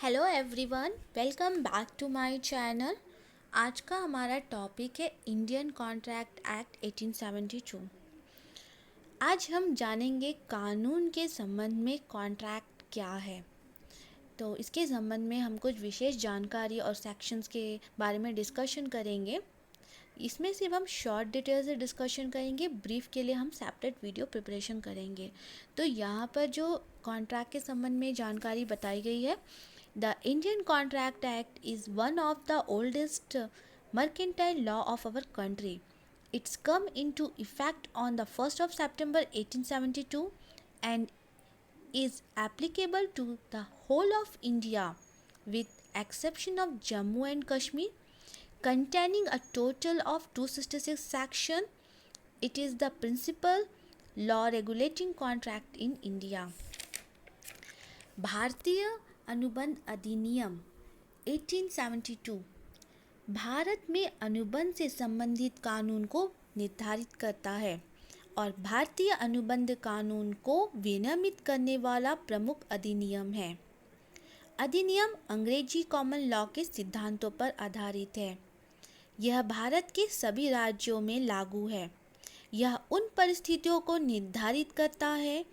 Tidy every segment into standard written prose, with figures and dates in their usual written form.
Hello everyone, welcome back to my channel. आज का हमारा टॉपिक है इंडियन कॉन्ट्रैक्ट एक्ट 1872। आज हम जानेंगे कानून के संबंध में कॉन्ट्रैक्ट क्या है। तो इसके संबंध में हम कुछ विशेष जानकारी और सेक्शंस के बारे में डिस्कशन करेंगे। इसमें सिर्फ हम शॉर्ट डिटेल से डिस्कशन करेंगे, ब्रीफ के लिए हम सेपरेट वीडियो प्रिपरेशन करेंगे। तो यहाँ पर जो कॉन्ट्रैक्ट के संबंध में जानकारी बताई गई है, The Indian Contract Act is one of the oldest mercantile law of our country. It's come into effect on the 1st of September 1872 and is applicable to the whole of India with exception of Jammu and Kashmir, containing a total of 266 sections. It is the principal law regulating contract in India. भारतीय अनुबंध अधिनियम 1872 भारत में अनुबंध से संबंधित कानून को निर्धारित करता है और भारतीय अनुबंध कानून को विनियमित करने वाला प्रमुख अधिनियम है। अधिनियम अंग्रेजी कॉमन लॉ के सिद्धांतों पर आधारित है। यह भारत के सभी राज्यों में लागू है। यह उन परिस्थितियों को निर्धारित करता है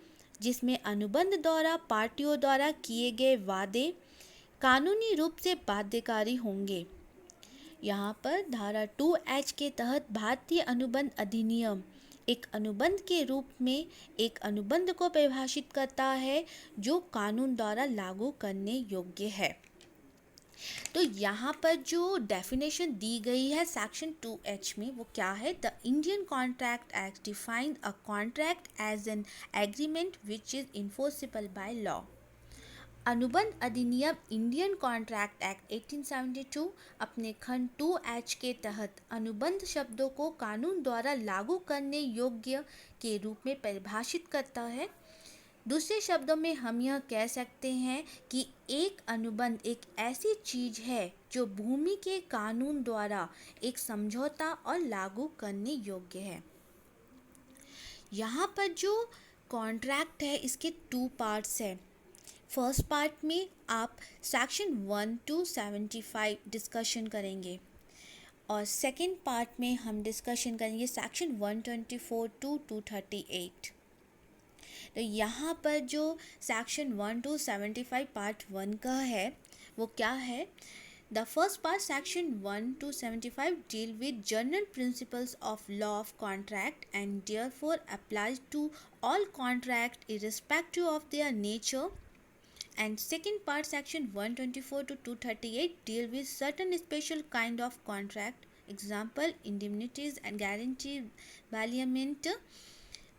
जिसमें अनुबंध द्वारा पार्टियों द्वारा किए गए वादे कानूनी रूप से बाध्यकारी होंगे। यहाँ पर धारा 2H के तहत भारतीय अनुबंध अधिनियम एक अनुबंध के रूप में एक अनुबंध को परिभाषित करता है जो कानून द्वारा लागू करने योग्य है। तो यहाँ पर जो डेफिनेशन दी गई है सेक्शन 2H में, वो क्या है? The Indian contract act defined a contract as an agreement which is enforceable by law. अनुबंध अधिनियम इंडियन कॉन्ट्रैक्ट एक्ट 1872 अपने खंड 2H के तहत अनुबंध शब्दों को कानून द्वारा लागू करने योग्य के रूप में परिभाषित करता है। दूसरे शब्दों में हम यह कह सकते हैं कि एक अनुबंध एक ऐसी चीज है जो भूमि के कानून द्वारा एक समझौता और लागू करने योग्य है। यहाँ पर जो कॉन्ट्रैक्ट है इसके 2 पार्ट्स है। फर्स्ट पार्ट में आप सेक्शन 1 to 75 डिस्कशन करेंगे और सेकेंड पार्ट में हम डिस्कशन करेंगे सेक्शन 124 to 238। तो यहाँ पर जो सेक्शन 1 to 75 पार्ट 1 का है वो क्या है? The first part section 1 to 75 deal with general principles of law of contract and therefore applies to all contract irrespective of their nature. And second part section 124 to 238 deal with certain special kind of contract, example indemnities and guarantee bailment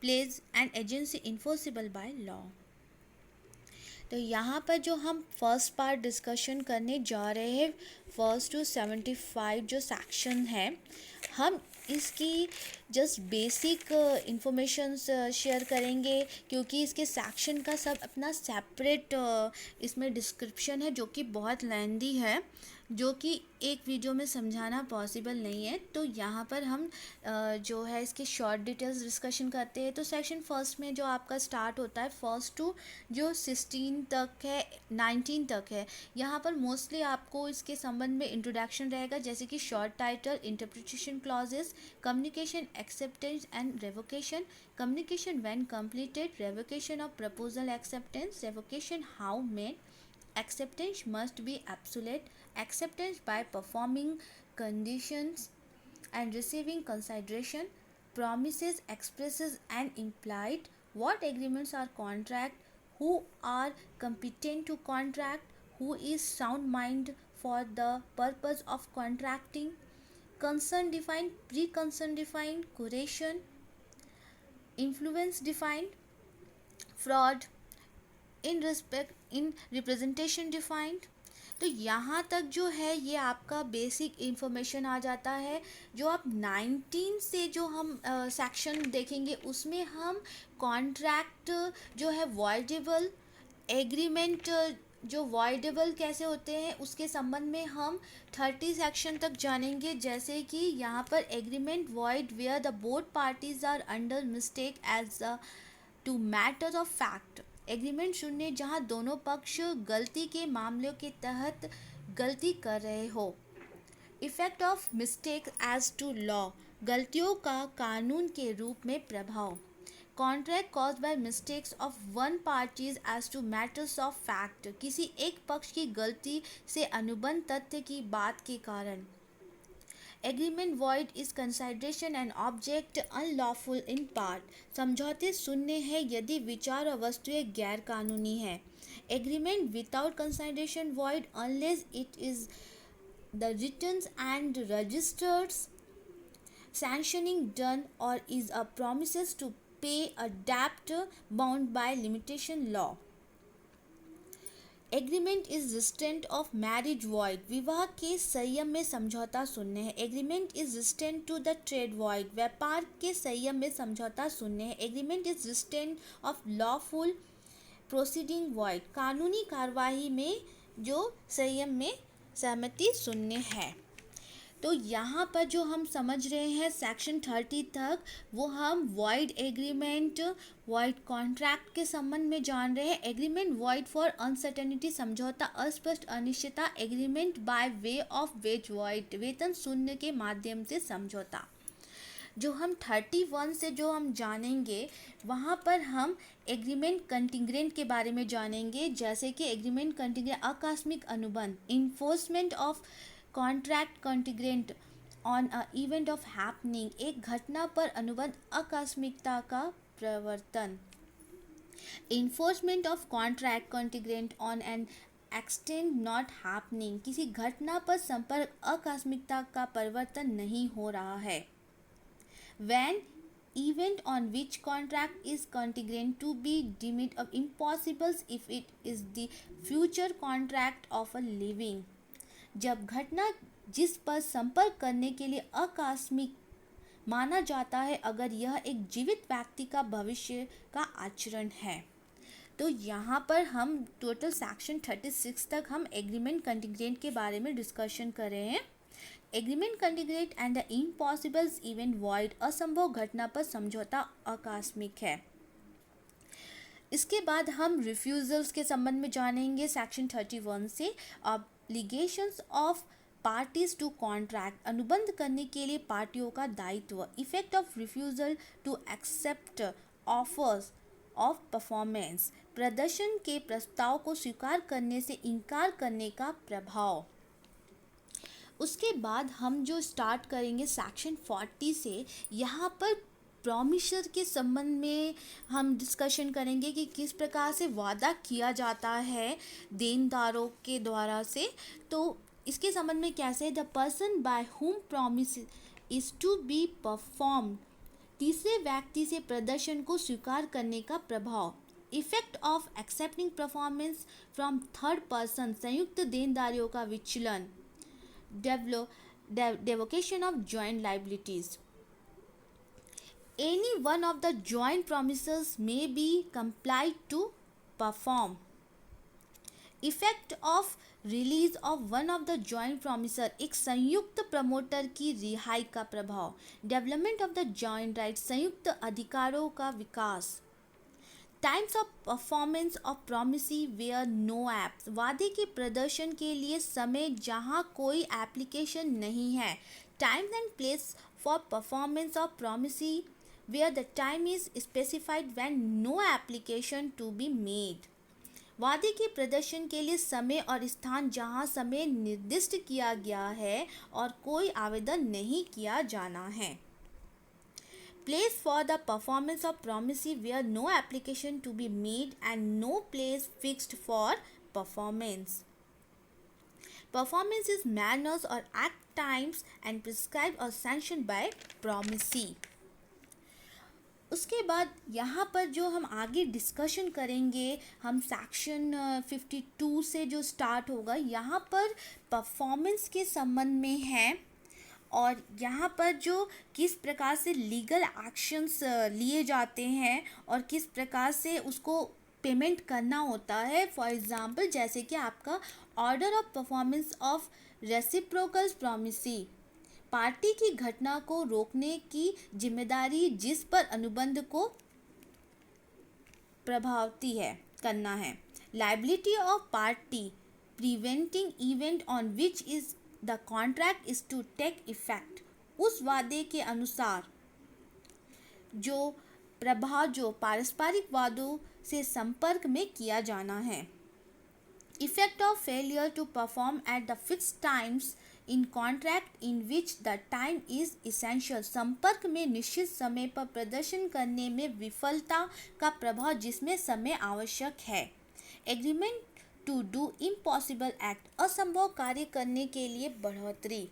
plays an agency enforceable by law. तो यहाँ पर जो हम first part discussion करने जा रहे हैं 1 to 75 जो सेक्शन है, हम इसकी जस्ट बेसिक इंफॉर्मेशंस शेयर करेंगे क्योंकि इसके सेक्शन का सब अपना सेपरेट इसमें डिस्क्रिप्शन है जो कि बहुत लेंदी है, जो कि एक वीडियो में समझाना पॉसिबल नहीं है। तो यहाँ पर हम जो है इसके शॉर्ट डिटेल्स डिस्कशन करते हैं। तो सेक्शन फर्स्ट में जो आपका स्टार्ट होता है 1 to जो 16 तक है 19 तक है, यहाँ पर मोस्टली आपको इसके संबंध में इंट्रोडक्शन रहेगा, जैसे कि short title, interpretation clauses, communication acceptance and revocation, communication when completed, revocation of proposal acceptance, revocation how made, acceptance must be absolute, acceptance by performing conditions and receiving consideration, promises expresses and implied, what agreements are contract, who are competent to contract, who is sound mind for the purpose of contracting, concern defined, pre-concern defined, coercion, influence defined, fraud, in representation defined. तो यहाँ तक जो है ये आपका basic information आ जाता है। जो आप 19 से जो हम सेक्शन देखेंगे उसमें हम कॉन्ट्रैक्ट जो है वॉइडेबल एग्रीमेंट, जो वॉइडेबल कैसे होते हैं उसके संबंध में हम 30 सेक्शन तक जानेंगे। जैसे कि यहाँ पर agreement void where the both parties are under mistake as to matter of fact, agreement शून्य जहां दोनों पक्ष गलती के मामलों के तहत गलती कर रहे हो। Effect of mistake as to law, गलतियों का कानून के रूप में प्रभाव। Contract cause by mistakes of one parties as to matters of fact, किसी एक पक्ष की गलती से अनुबंध तथ्य की बात के कारण। Agreement void is consideration and object unlawful in part, समझौते शून्य है यदि विचार और वस्तुएं गैर कानूनी है। Agreement without consideration void unless it is the written and registered sanctioning done or is a promises to pay a debt bound by limitation law. Agreement is restraint of marriage void, विवाह के संयम में समझौता शून्य है। Agreement is restraint to the trade void, व्यापार के संयम में समझौता शून्य है। Agreement is restraint of lawful proceeding void, कानूनी कार्यवाही में जो संयम में सहमति शून्य है। तो यहाँ पर जो हम समझ रहे हैं सेक्शन 30 तक, वो हम वॉइड एग्रीमेंट, वॉइड कॉन्ट्रैक्ट के संबंध में जान रहे हैं। एग्रीमेंट वॉइड फॉर अनसर्टेनिटी, समझौता अस्पष्ट अनिश्चितता। Agreement by way of ways void, वेतन शून्य के माध्यम से समझौता। जो हम 31 से जो हम जानेंगे, वहाँ पर हम एग्रीमेंट कंटिंजेंट के बारे में जानेंगे, जैसे कि एग्रीमेंट कंटिंजेंट आकस्मिक अनुबंध, enforcement of contract contingent on a event of happening, एक घटना पर अनुबंध आकस्मिकता का प्रवर्तन। Enforcement of contract contingent on an extend not happening, किसी घटना पर संपर्क आकस्मिकता का परिवर्तन नहीं हो रहा है। When event on which contract is contingent to be deemed of impossible if it is the future contract of a living, जब घटना जिस पर संपर्क करने के लिए आकस्मिक माना जाता है अगर यह एक जीवित व्यक्ति का भविष्य का आचरण है। तो यहाँ पर हम टोटल सेक्शन 36 तक हम एग्रीमेंट कंटिंजेंट के बारे में डिस्कशन कर रहे हैं। Agreement contingent and the impossible event void, असंभव घटना पर समझौता आकस्मिक है। इसके बाद हम रिफ्यूजल्स के संबंध में जानेंगे सेक्शन 31 से। Obligations of parties to contract, अनुबंध करने के लिए पार्टियों का दायित्व। Effect of refusal to accept offers of performance, प्रदर्शन के प्रस्ताव को स्वीकार करने से इनकार करने का प्रभाव। उसके बाद हम जो स्टार्ट करेंगे सेक्शन 40 से, यहाँ पर प्रॉमिसर के संबंध में हम डिस्कशन करेंगे कि किस प्रकार से वादा किया जाता है देनदारों के द्वारा से। तो इसके संबंध में कैसे, the person by whom promise is to be perform, तीसरे व्यक्ति से प्रदर्शन को स्वीकार करने का प्रभाव। Effect of accepting performance from third person, संयुक्त देनदारियों का विचलन। Devocation of joint liabilities. Any one of the joint promises may be complied to perform. Effect of release of one of the joint promiser, एक संयुक्त promoter की रिहाई का प्रभाव। Development of the joint rights, संयुक्त अधिकारों का विकास। Times of performance of promise where no apps, वादे के प्रदर्शन के लिए समय जहां कोई एप्लीकेशन नहीं है। Times and place for performance of promise where the time is specified when no application to be made, वादे के प्रदर्शन के लिए समय और स्थान जहां समय निर्दिष्ट किया गया है और कोई आवेदन नहीं किया जाना है। Place for the performance of promisee where no application to be made and no place fixed for performance. Performance is manners or act times and prescribed or sanctioned by promisee. उसके बाद यहाँ पर जो हम आगे डिस्कशन करेंगे, हम section 52 से जो स्टार्ट होगा, यहाँ पर परफॉर्मेंस के संबंध में है और यहाँ पर जो किस प्रकार से लीगल एक्शंस लिए जाते हैं और किस प्रकार से उसको पेमेंट करना होता है। फॉर एग्ज़ाम्पल जैसे कि आपका order of performance of reciprocal promise, party की घटना को रोकने की जिम्मेदारी जिस पर अनुबंध को प्रभावती है। करना है। Liability of party preventing event on which is the contract is to take effect. उस वादे के अनुसार जो प्रभाव जो पारस्परिक वादों से संपर्क में किया जाना है। Effect of failure to perform at the fixed times in contract in which the time is essential. संपर्क में निश्चित समय पर प्रदर्शन करने में विफलता का प्रभाव जिसमें समय आवश्यक है। Agreement to do impossible act असंभव कार्य करने के लिए बढ़ोतरी।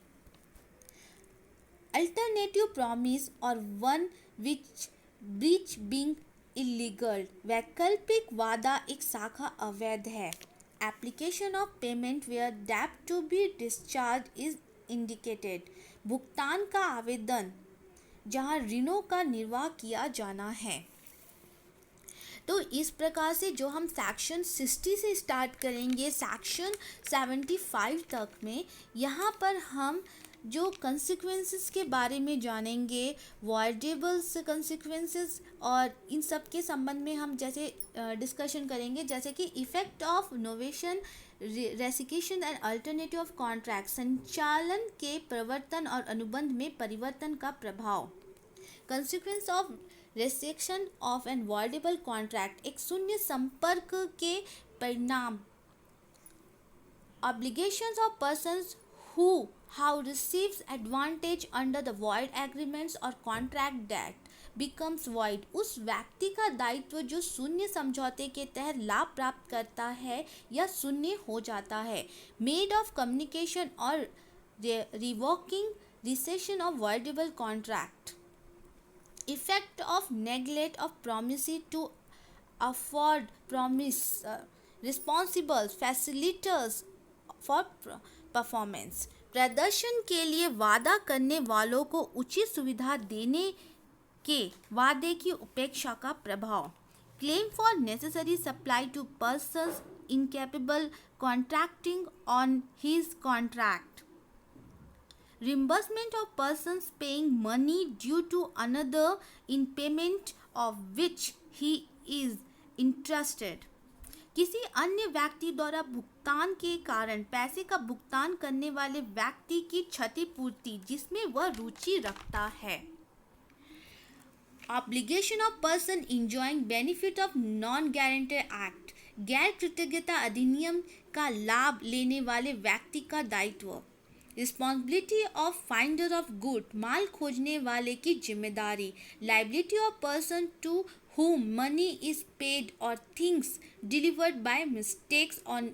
अल्टरनेटिव प्रॉमिस और one which breach being illegal. वैकल्पिक वादा एक शाखा अवैध है। एप्लीकेशन ऑफ पेमेंट वेयर डेब्ट to be discharge is indicated. भुगतान का आवेदन जहां ऋणों का निर्वाह किया जाना है। तो इस प्रकार से जो हम सेक्शन 60 से स्टार्ट करेंगे सेक्शन 75 तक में, यहाँ पर हम जो कंसिक्वेंसेस के बारे में जानेंगे, वॉइडेबल्स कंसिक्वेंसेस, और इन सब के संबंध में हम जैसे डिस्कशन करेंगे, जैसे कि effect of novation rescission and alternative of contract. संचालन के प्रवर्तन और अनुबंध में परिवर्तन का प्रभाव। Consequence of restriction of an voidable contract एक शून्य संपर्क के परिणाम। Obligations of persons who have received advantage under the void agreements or contract that becomes void। उस व्यक्ति का दायित्व जो शून्य समझौते के तहत लाभ प्राप्त करता है या शून्य हो जाता है। मेड ऑफ कम्युनिकेशन और revoking recession of voidable contract। Effect of neglect of promise to afford promise responsible facilitators for performance. प्रदर्शन के लिए वादा करने वालों को उचित सुविधा देने के वादे की उपेक्षा का प्रभाव। Claim for necessary supply to persons incapable contracting on his contract. Reimbursement of persons paying money due to another in payment of which he is interested. किसी अन्य व्यक्ति द्वारा भुगतान के कारण पैसे का भुगतान करने वाले व्यक्ति की क्षतिपूर्ति जिसमें वह रुचि रखता है। Obligation of person enjoying benefit of non guarantor act. गैर कृतज्ञता अधिनियम का लाभ लेने वाले व्यक्ति का दायित्व। Responsibility of finder of good. माल खोजने वाले की जिम्मेदारी। Liability of person to whom money is paid or things delivered by mistakes on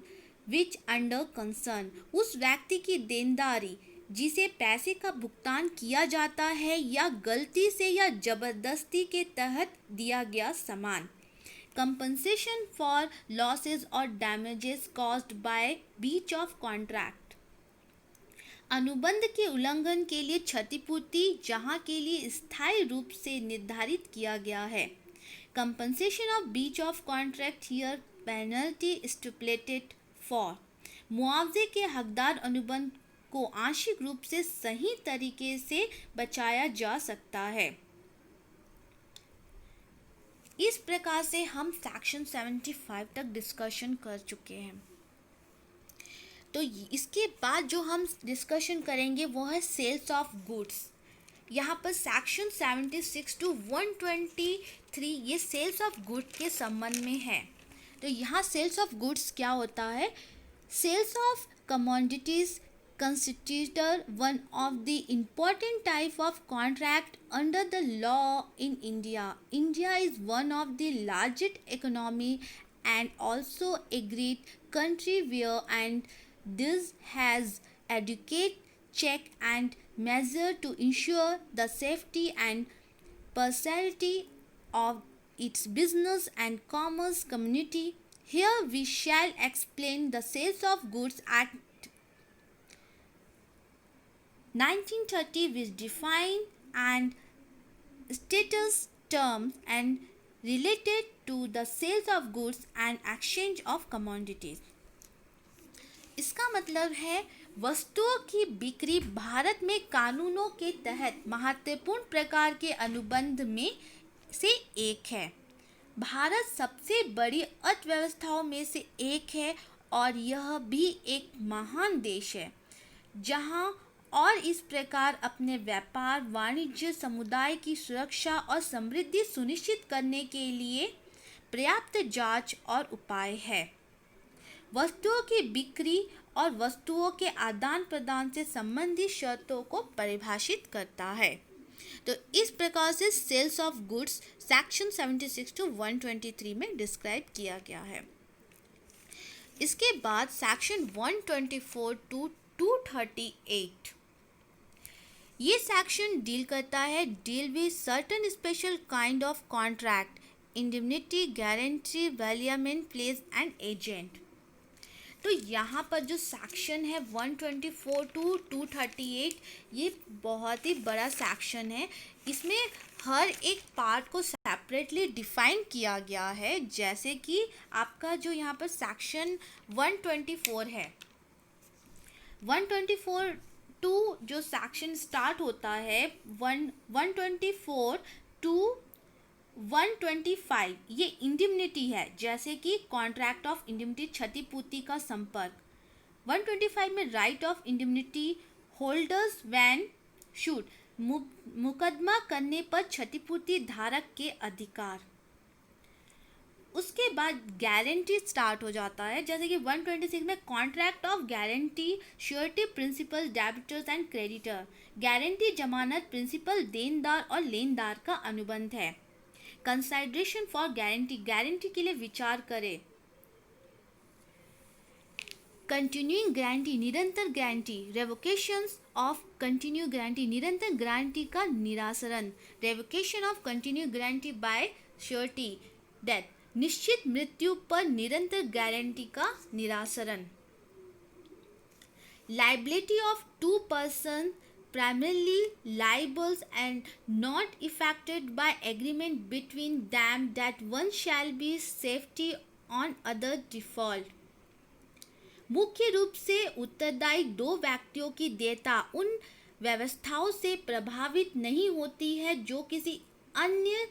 which under concern। उस व्यक्ति की देनदारी जिसे पैसे का भुगतान किया जाता है या गलती से या जबरदस्ती के तहत दिया गया सामान। कंपनसेशन फॉर लॉसेस और damages caused by breach of contract. अनुबंध के उल्लंघन के लिए क्षतिपूर्ति जहां के लिए स्थायी रूप से निर्धारित किया गया है। Compensation of breach of contract here penalty stipulated for। मुआवजे के हकदार अनुबंध को आंशिक रूप से सही तरीके से बचाया जा सकता है। इस प्रकार से हम सेक्शन 75 तक डिस्कशन कर चुके हैं। तो इसके बाद जो हम डिस्कशन करेंगे वो है सेल्स ऑफ गुड्स। यहाँ पर सेक्शन 76 टू 123 ये सेल्स ऑफ गुड्स के संबंध में है। तो यहाँ सेल्स ऑफ गुड्स क्या होता है? Sales of commodities constitute one of the important type of contract under the law in India. India is one of the largest economy and also a great country where and this has adequate check and measure to ensure the safety and prosperity of its business and commerce community. Here we shall explain the Sales of Goods Act 1930 which define and status terms and related to the sales of goods and exchange of commodities। इसका मतलब है वस्तुओं की बिक्री भारत में कानूनों के तहत महत्वपूर्ण प्रकार के अनुबंध में से एक है। भारत सबसे बड़ी अर्थव्यवस्थाओं में से एक है और यह भी एक महान देश है जहां और इस प्रकार अपने व्यापार वाणिज्य समुदाय की सुरक्षा और समृद्धि सुनिश्चित करने के लिए पर्याप्त जांच और उपाय है। वस्तुओं की बिक्री और वस्तुओं के आदान प्रदान से संबंधित शर्तों को परिभाषित करता है। तो इस प्रकार से sales of goods section 76 to 123 में डिस्क्राइब किया गया है। इसके बाद सेक्शन 124 टू 238 ये section deal with certain special kind of contract indemnity guarantee bailment pledge and agent. तो यहाँ पर जो सेक्शन है 124 टू 238 ये बहुत ही बड़ा सेक्शन है। इसमें हर एक पार्ट को सेपरेटली डिफाइन किया गया है। जैसे कि आपका जो यहाँ पर सेक्शन 124 है, 124 टू जो सेक्शन स्टार्ट होता है 124 टू 125 ये इंडिमनिटी है, जैसे कि कॉन्ट्रैक्ट ऑफ इंडिमनिटी क्षतिपूर्ति का संपर्क। 125 में right of indemnity holders when sued मुकदमा करने पर क्षतिपूर्ति धारक के अधिकार। उसके बाद गारंटी स्टार्ट हो जाता है, जैसे कि 126 में contract of guarantee surety principal debtors and creditor. Guarantee जमानत प्रिंसिपल देनदार और लेनदार का अनुबंध है। कंसाइडरेशन फॉर गारंटी के लिए विचार करें। कंटिन्यूइंग गारंटी निरंतर guarantee, revocations of continue guarantee निरंतर गारंटी का निरासरण, revocation of continue guarantee by surety death निश्चित मृत्यु पर निरंतर गारंटी का निरासरण। Liability of two person primarily liable and not affected by agreement between them that one shall be safety on other default। मुख्य रूप से उत्तरदायी दो व्यक्तियों की देयता उन व्यवस्थाओं से प्रभावित नहीं होती है जो किसी अन्य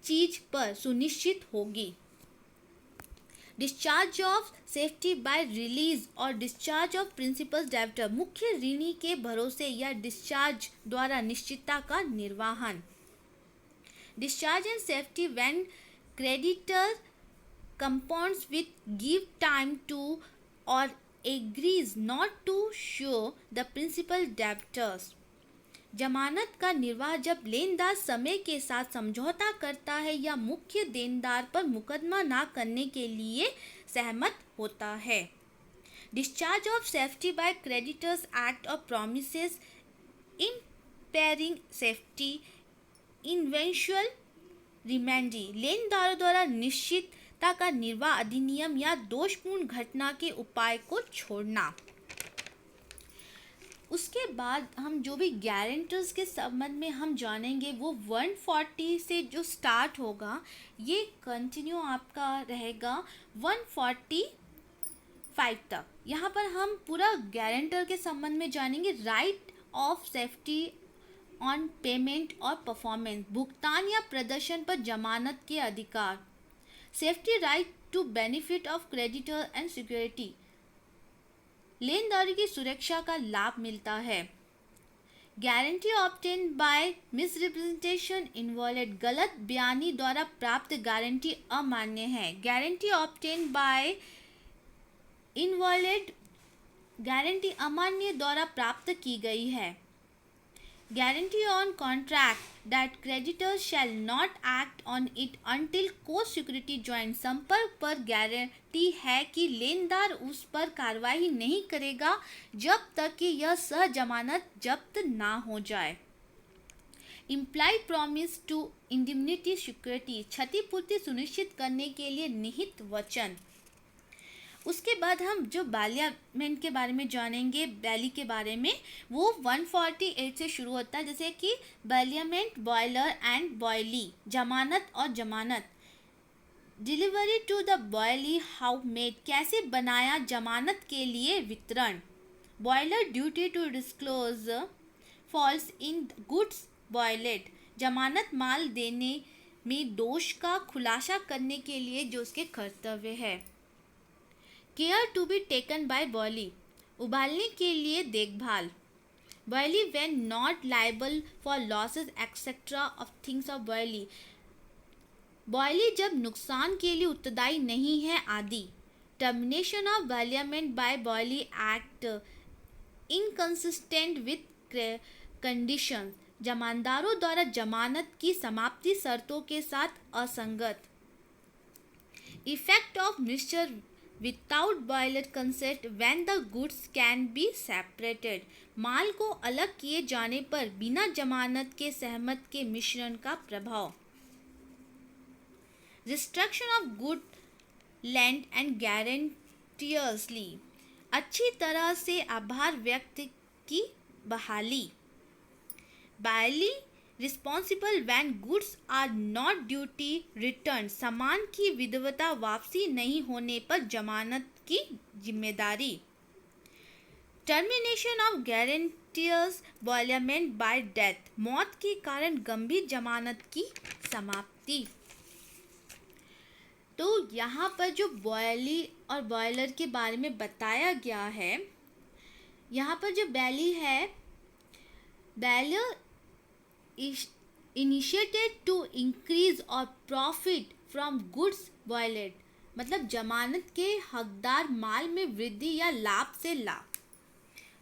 चीज पर सुनिश्चित होगी। Discharge of safety bye release और डिस्चार्ज ऑफ प्रिंसिपल डेबिटर मुख्य ऋणी के भरोसे या डिस्चार्ज द्वारा निश्चितता का निर्वहन। Discharge and safety when creditor compounds with give time to or agrees not to sue the principal debtors. जमानत का निर्वाह जब लेनदार समय के साथ समझौता करता है या मुख्य देनदार पर मुकदमा ना करने के लिए सहमत होता है। Discharge of safety by creditors act और प्रोमिसेस इम्पेयरिंग सेफ्टी इवेंचुअल रिमेंडी लेनदारों द्वारा निश्चितता का निर्वाह अधिनियम या दोषपूर्ण घटना के उपाय को छोड़ना। उसके बाद हम जो भी गारंटर्स के संबंध में हम जानेंगे वो 140 से जो स्टार्ट होगा ये कंटिन्यू आपका रहेगा 145 तक। यहाँ पर हम पूरा गारंटर के संबंध में जानेंगे। Right of safety on payment or performance भुगतान या प्रदर्शन पर जमानत के अधिकार। Safety right to benefit of creditor and security लेनदारी की सुरक्षा का लाभ मिलता है। Guarantee obtain by misrepresentation invalid गलत बयानी द्वारा प्राप्त गारंटी अमान्य है। Guarantee obtain by invalid guarantee अमान्य द्वारा प्राप्त की गई है। Guarantee on contract that creditor shall not act on it until co security join संपर्क पर गारंटी है कि लेनदार उस पर कार्रवाई नहीं करेगा जब तक कि यह सहजमानत जब्त ना हो जाए। इम्प्लाइड प्रॉमिस टू इंडिमनिटी सिक्योरिटी क्षतिपूर्ति सुनिश्चित करने के लिए निहित वचन। उसके बाद हम जो बैलियामेंट के बारे में जानेंगे, बैली के बारे में, वो 148 से शुरू होता है, जैसे कि बैलियामेंट बॉयलर एंड बॉयली जमानत और जमानत। Delivery to the bailee how made कैसे बनाया जमानत के लिए वितरण। Bailor duty to disclose faults in goods bailed जमानत माल देने में दोष का खुलासा करने के लिए जो उसके कर्तव्य है। Care to be taken by bailee, उबालने के लिए देखभाल। Bailee when not liable for losses etcetera of things of bailee, bailee जब नुकसान के लिए उत्तरदायी नहीं है आदि। Termination of bailment by bailee act inconsistent with condition, जमानदारों द्वारा जमानत की समाप्ति शर्तों के साथ असंगत। Effect of mixture without bailor consent when the goods can be separated, माल को अलग किए जाने पर बिना जमानत के सहमत के मिश्रण का प्रभाव। Restriction of good lent and gratuitously, अच्छी तरह से आभार व्यक्त की बहाली। Bailee responsible when goods are not duly return, सामान की विधिवता वापसी नहीं होने पर जमानत की जिम्मेदारी। टर्मिनेशन ऑफ गारंटियस बॉयलियमेंट बाय डेथ, मौत के कारण गंभीर जमानत की समाप्ति। तो यहाँ पर जो बॉयली और बॉयलर के बारे में बताया गया है, यहाँ पर जो बैली है, बैलर इनिशिएटेड टू इंक्रीज और प्रॉफिट फ्रॉम गुड्स बॉयलेड, मतलब जमानत के हकदार माल में वृद्धि या लाभ से लाभ।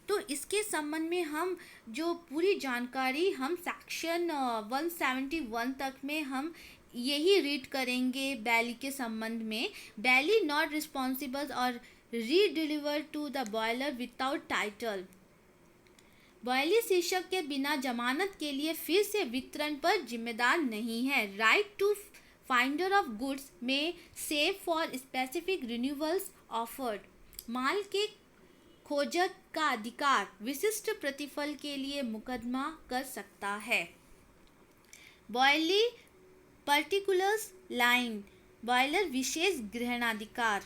तो इसके संबंध में हम जो पूरी जानकारी हम सेक्शन 171 तक में हम यही रीड करेंगे बैली के संबंध में। बैली not responsible or redeliver to the bailor without title, bailee शीर्षक के बिना जमानत के लिए फिर से वितरण पर जिम्मेदार नहीं है। Right to finder of goods may sue for specific renewals offered, माल के खोजक का अधिकार विशिष्ट प्रतिफल के लिए मुकदमा कर सकता है। बॉयली पर्टिकुलर्स लाइन, बॉयलर विशेष ग्रहणाधिकार।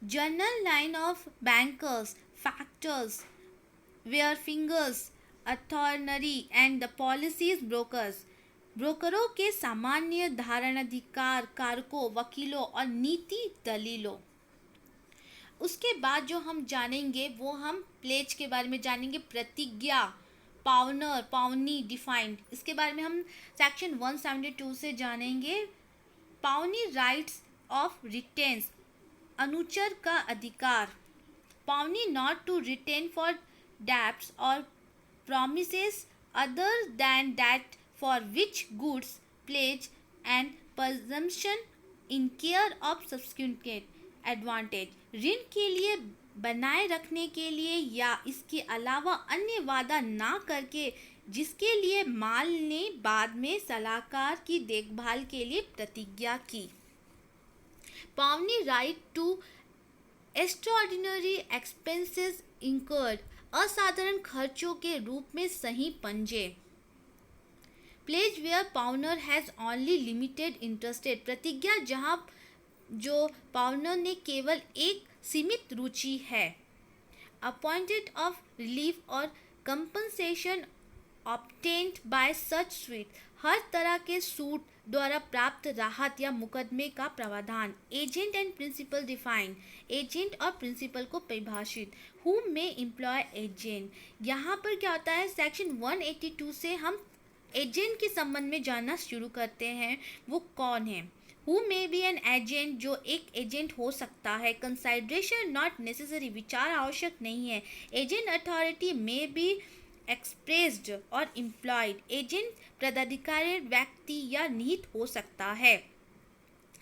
General lien of bankers factors wharfingers attorneys and the policies brokers, ब्रोकरों के सामान्य धारणाधिकार कारकों, वकीलों और नीति दलीलों। उसके बाद जो हम जानेंगे वो हम प्लेज के बारे में जानेंगे। प्रतिज्ञा, पावनर, पावनी डिफाइंड, इसके बारे में हम सेक्शन 172 से जानेंगे। पावनी राइट्स ऑफ रिटेन्स, अनुचर का अधिकार। Pawnee not to retain for debts और promises other than that for which goods pledge and presumption in care of subsequent advantage, ऋण के लिए बनाए रखने के लिए या इसके अलावा अन्य वादा ना करके जिसके लिए माल ने बाद में सलाहकार की देखभाल के लिए प्रतिज्ञा की। Pawnee right to extraordinary expenses incurred, असाधारण खर्चों के रूप में सही पंजे। Pledge where pawnor has only limited interested, प्रतिज्ञा जहां जो पावनर ने केवल एक सीमित रुचि है। Appointed of relief or compensation obtained by such suit, हर तरह के सूट द्वारा प्राप्त राहत या मुकदमे का प्रावधान। Agent and principal defined, agent और प्रिंसिपल को परिभाषित। हुम में एम्प्लॉय एजेंट, यहाँ पर क्या होता है, सेक्शन 182 से हम एजेंट के संबंध में जानना शुरू करते हैं। वो कौन है? Who may be an agent, जो एक एजेंट हो सकता है। कंसाइडरेशन नॉट नेसेसरी, विचार आवश्यक नहीं है। Agent authority may be expressed और इम्प्लॉयड, एजेंट पदाधिकारी व्यक्ति या निहित हो सकता है।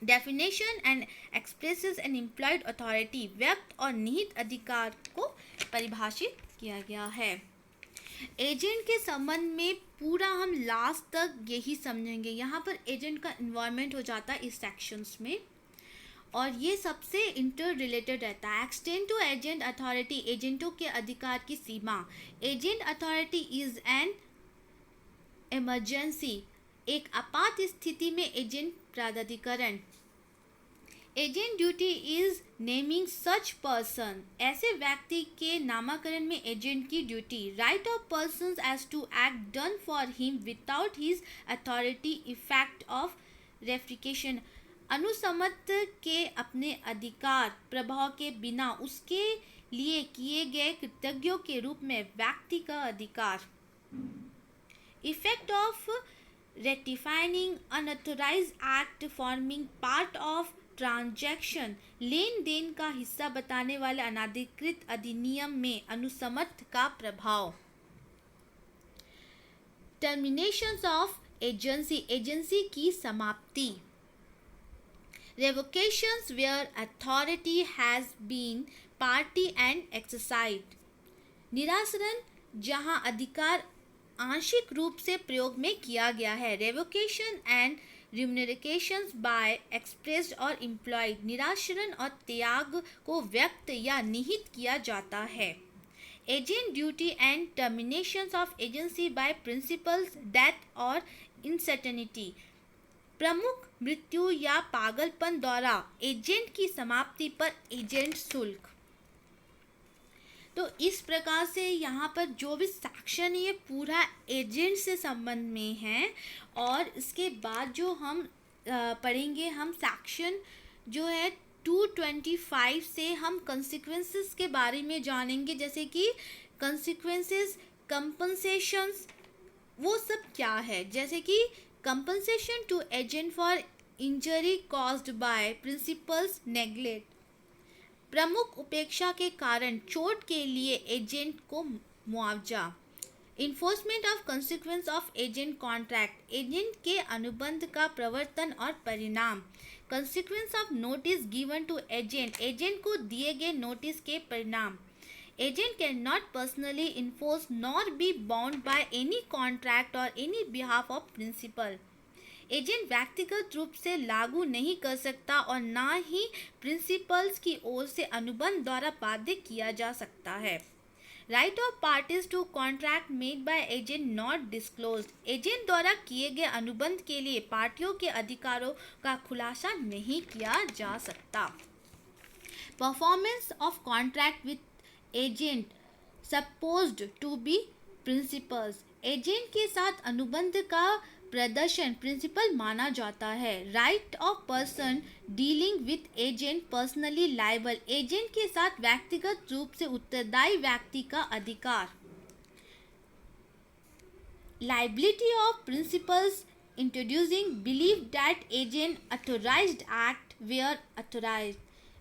Definition and expresses an implied authority, व्यक्त और निहित अधिकार को परिभाषित किया गया है। एजेंट के संबंध में पूरा हम लास्ट तक यही समझेंगे। यहाँ पर एजेंट का इन्वॉल्वमेंट हो जाता है इस सेक्शंस में और ये सबसे इंटर रिलेटेड रहता है। एक्सटेंड टू एजेंट अथॉरिटी, एजेंटों के अधिकार की सीमा। Agent authority is an emergency, एक आपात स्थिति में एजेंट प्राधिकरण। Agent duty is naming such person, ऐसे व्यक्ति के नामकरण में एजेंट की duty. Right of person as to act done for him without his authority effect of ratification, अनुसम्मत के अपने अधिकार प्रभाव के बिना उसके लिए किए गए कृतज्ञों के रूप में व्यक्ति का अधिकार। Effect of ratifying unauthorised act forming part of transaction, लेन देन का हिस्सा बताने वाले अनाधिकृत अधिनियम में अनुसम्मत का प्रभाव। टर्मिनेशन ऑफ एजेंसी, एजेंसी की समाप्ति। Revocations where authority has been partly and exercised, निरासरण जहां अधिकार आंशिक रूप से प्रयोग में किया गया है। रेवोकेशन एंड रिम्यूनरेशंस बाय एक्सप्रेस्ड और इम्प्लॉयड, निराशरण और त्याग को व्यक्त या निहित किया जाता है। Agent duty and terminations of agency bye principles death और इनसर्टेनिटी, प्रमुख मृत्यु या पागलपन द्वारा एजेंट की समाप्ति पर एजेंट शुल्क। तो इस प्रकार से यहाँ पर जो भी सेक्शन है ये पूरा एजेंट से संबंध में है। और इसके बाद जो हम पढ़ेंगे, हम सेक्शन जो है 225 से हम कंसिक्वेंसेस के बारे में जानेंगे, जैसे कि कंसिक्वेंसेस, कंपनसेशंस, वो सब क्या है। जैसे कि compensation to agent for injury caused by principal's neglect, प्रमुख उपेक्षा के कारण चोट के लिए एजेंट को मुआवजा। Enforcement of consequence of agent contract, agent के अनुबंध का प्रवर्तन और परिणाम। Consequence of notice given to agent, agent को दिए गए नोटिस के परिणाम। Agent can not personally enforce nor be bound by any contract or any behalf of principal, agent व्यक्तिगत रूप से लागू नहीं कर सकता और ना ही प्रिंसिपल्स की ओर से अनुबंध द्वारा बाध्य किया जा सकता है। Right of parties to contract made by agent not disclosed, agent द्वारा किए गए अनुबंध के लिए पार्टियों के अधिकारों का खुलासा नहीं किया जा सकता। Performance of contract with agent supposed to be principals, agent के साथ अनुबंध का प्रदर्शन प्रिंसिपल माना जाता है। Right of person dealing with agent personally liable, agent के साथ व्यक्तिगत रूप से उत्तरदायी व्यक्ति का अधिकार। Liability of principals introducing believe that agent authorised act were authorised,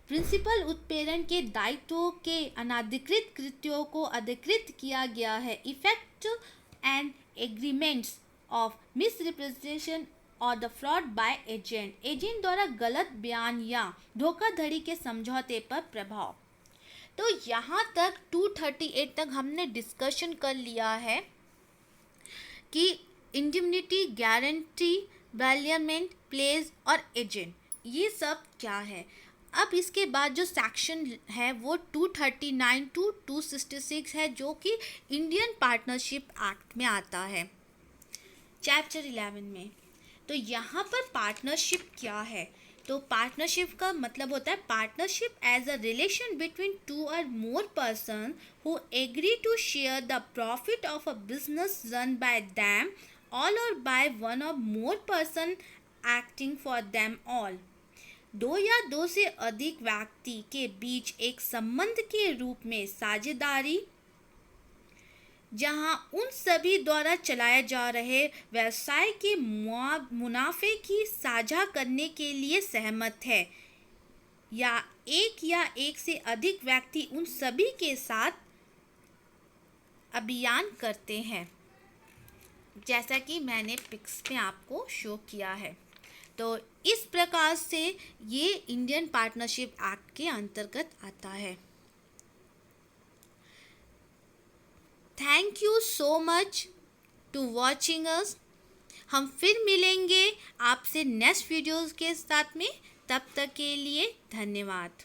principal उत्प्रेरण के दायित्वों के अनाधिकृत कृत्यों को अधिकृत किया गया है। Effect and agreements of misrepresentation और the fraud by agent, agent द्वारा गलत बयान या धोखाधड़ी के समझौते पर प्रभाव। तो यहाँ तक 238 तक हमने डिस्कशन कर लिया है कि इंडिमनिटी, गारंटी, बैलियरमेंट, प्लेज और एजेंट, ये सब क्या है। अब इसके बाद जो सेक्शन है वो 239 to 266 है, जो कि इंडियन पार्टनरशिप एक्ट में आता है, चैप्टर 11 में। तो यहाँ पर पार्टनरशिप क्या है, तो पार्टनरशिप का मतलब होता है partnership as a relation between two or more person who agree to share the profit of a business run by them all or by one or more person acting for them all. दो या दो से अधिक व्यक्ति के बीच एक संबंध के रूप में साझेदारी, जहां उन सभी द्वारा चलाए जा रहे व्यवसाय के मुनाफे की साझा करने के लिए सहमत है, या एक से अधिक व्यक्ति उन सभी के साथ अभियान करते हैं, जैसा कि मैंने पिक्स में आपको शो किया है। तो इस प्रकार से ये इंडियन पार्टनरशिप एक्ट के अंतर्गत आता है। Thank you so much to watching us. हम फिर मिलेंगे आपसे नेक्स्ट वीडियोस के साथ में, तब तक के लिए धन्यवाद।